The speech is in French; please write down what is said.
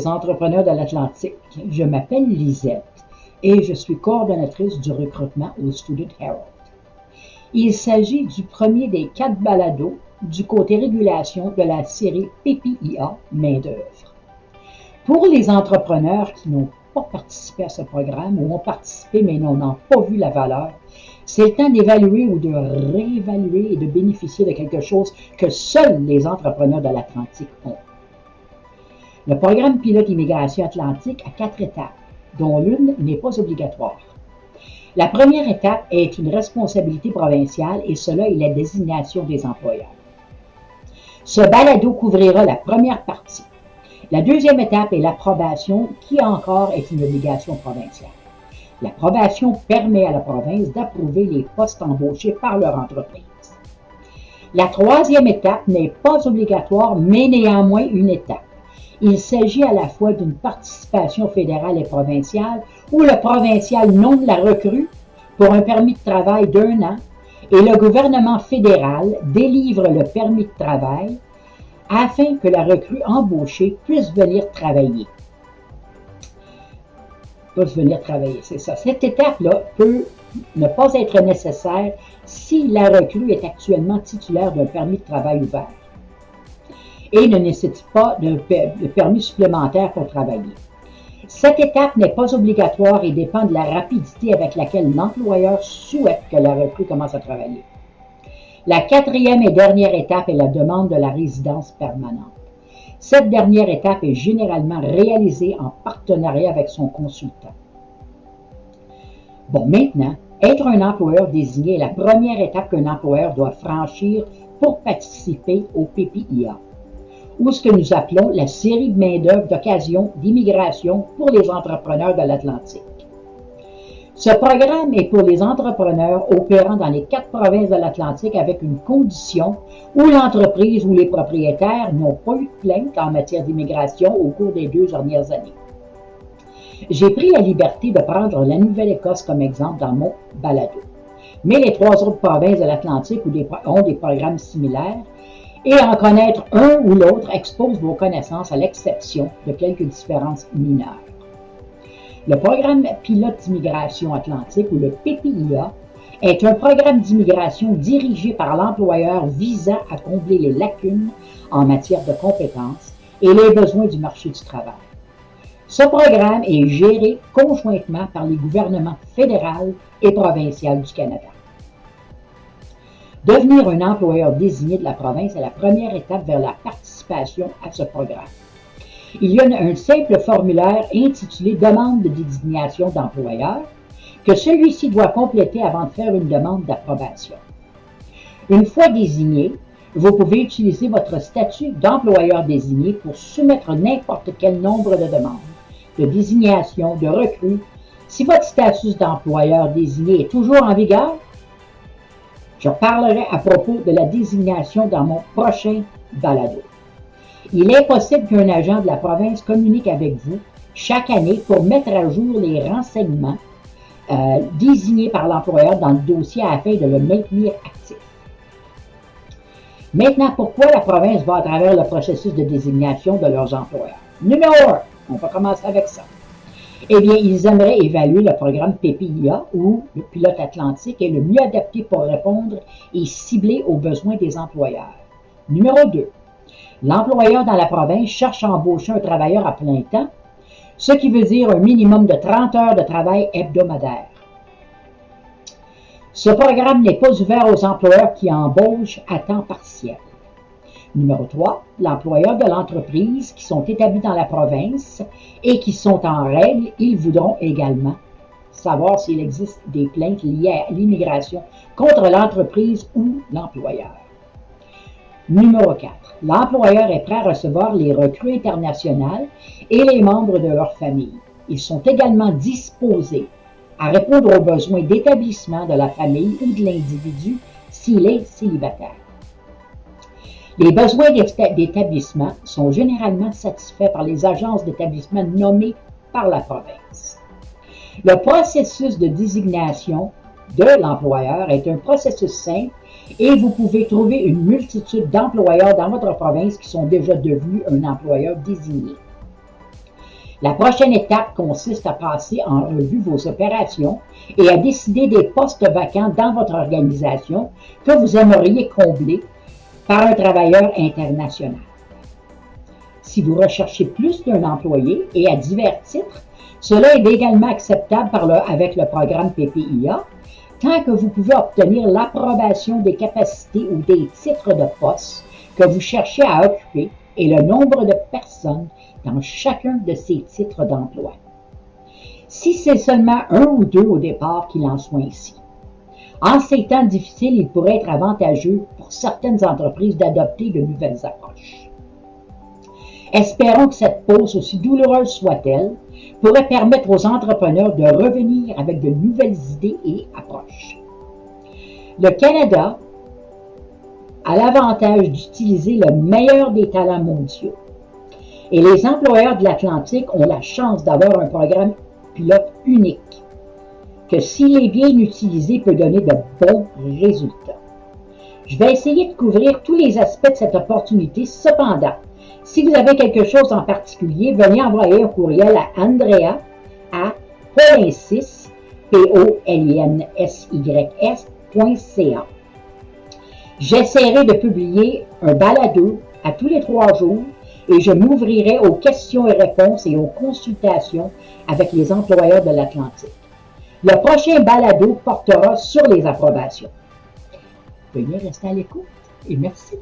aux entrepreneurs de l'Atlantique. Je m'appelle Lisette et je suis coordonnatrice du recrutement au Student Herald. Il s'agit du premier des 4 balados du côté régulation de la série PPIA Main-d'œuvre. Pour les entrepreneurs qui n'ont pas participé à ce programme ou ont participé mais n'ont pas vu la valeur, c'est le temps d'évaluer ou de réévaluer et de bénéficier de quelque chose que seuls les entrepreneurs de l'Atlantique ont. Le programme Pilote Immigration Atlantique a 4 étapes, dont l'une n'est pas obligatoire. La première étape est une responsabilité provinciale et cela est la désignation des employeurs. Ce balado couvrira la première partie. La deuxième étape est l'approbation qui encore est une obligation provinciale. L'approbation permet à la province d'approuver les postes embauchés par leur entreprise. La troisième étape n'est pas obligatoire, mais néanmoins une étape. Il s'agit à la fois d'une participation fédérale et provinciale où le provincial nomme la recrue pour un permis de travail d'1 an et le gouvernement fédéral délivre le permis de travail afin que la recrue embauchée puisse venir travailler. C'est ça. Cette étape-là peut ne pas être nécessaire si la recrue est actuellement titulaire d'un permis de travail ouvert et ne nécessite pas de permis supplémentaire pour travailler. Cette étape n'est pas obligatoire et dépend de la rapidité avec laquelle l'employeur souhaite que la recrue commence à travailler. La quatrième et dernière étape est la demande de la résidence permanente. Cette dernière étape est généralement réalisée en partenariat avec son consultant. Bon, maintenant, être un employeur désigné est la première étape qu'un employeur doit franchir pour participer au PPIA, ou ce que nous appelons la série de main-d'œuvre d'occasion d'immigration pour les entrepreneurs de l'Atlantique. Ce programme est pour les entrepreneurs opérant dans les 4 provinces de l'Atlantique avec une condition où l'entreprise ou les propriétaires n'ont pas eu de plainte en matière d'immigration au cours des 2 dernières années. J'ai pris la liberté de prendre la Nouvelle-Écosse comme exemple dans mon balado. Mais les 3 autres provinces de l'Atlantique ont des programmes similaires et en connaître un ou l'autre expose vos connaissances à l'exception de quelques différences mineures. Le programme Pilote d'immigration atlantique, ou le PPIA, est un programme d'immigration dirigé par l'employeur visant à combler les lacunes en matière de compétences et les besoins du marché du travail. Ce programme est géré conjointement par les gouvernements fédéral et provincial du Canada. Devenir un employeur désigné de la province est la première étape vers la participation à ce programme. Il y a un simple formulaire intitulé « Demande de désignation d'employeur » que celui-ci doit compléter avant de faire une demande d'approbation. Une fois désigné, vous pouvez utiliser votre statut d'employeur désigné pour soumettre n'importe quel nombre de demandes, de désignation, de recrue. Si votre statut d'employeur désigné est toujours en vigueur, je parlerai à propos de la désignation dans mon prochain balado. Il est possible qu'un agent de la province communique avec vous chaque année pour mettre à jour les renseignements désignés par l'employeur dans le dossier afin de le maintenir actif. Maintenant, pourquoi la province va à travers le processus de désignation de leurs employeurs? Numéro 1, on va commencer avec ça. Eh bien, ils aimeraient évaluer le programme PPIA ou le Pilote Atlantique est le mieux adapté pour répondre et cibler aux besoins des employeurs. Numéro 2, l'employeur dans la province cherche à embaucher un travailleur à plein temps, ce qui veut dire un minimum de 30 heures de travail hebdomadaire. Ce programme n'est pas ouvert aux employeurs qui embauchent à temps partiel. Numéro 3, l'employeur de l'entreprise qui sont établis dans la province et qui sont en règle, ils voudront également savoir s'il existe des plaintes liées à l'immigration contre l'entreprise ou l'employeur. Numéro 4, l'employeur est prêt à recevoir les recrues internationales et les membres de leur famille. Ils sont également disposés à répondre aux besoins d'établissement de la famille ou de l'individu s'il est célibataire. Les besoins d'établissement sont généralement satisfaits par les agences d'établissement nommées par la province. Le processus de désignation de l'employeur est un processus simple et vous pouvez trouver une multitude d'employeurs dans votre province qui sont déjà devenus un employeur désigné. La prochaine étape consiste à passer en revue vos opérations et à décider des postes vacants dans votre organisation que vous aimeriez combler par un travailleur international. Si vous recherchez plus d'un employé et à divers titres, cela est également acceptable avec le programme PPIA, tant que vous pouvez obtenir l'approbation des capacités ou des titres de poste que vous cherchez à occuper et le nombre de personnes dans chacun de ces titres d'emploi. Si c'est seulement un ou deux au départ qu'il en soit ainsi. En ces temps difficiles, il pourrait être avantageux pour certaines entreprises d'adopter de nouvelles approches. Espérons que cette pause, aussi douloureuse soit-elle, pourrait permettre aux entrepreneurs de revenir avec de nouvelles idées et approches. Le Canada a l'avantage d'utiliser le meilleur des talents mondiaux. Et les employeurs de l'Atlantique ont la chance d'avoir un programme pilote unique, que s'il est bien utilisé, peut donner de bons résultats. Je vais essayer de couvrir tous les aspects de cette opportunité. Cependant, si vous avez quelque chose en particulier, venez envoyer un courriel à Andrea à polinsis.ca. J'essaierai de publier un balado à tous les 3 jours et je m'ouvrirai aux questions et réponses et aux consultations avec les employeurs de l'Atlantique. Le prochain balado portera sur les approbations. Veuillez rester à l'écoute et merci.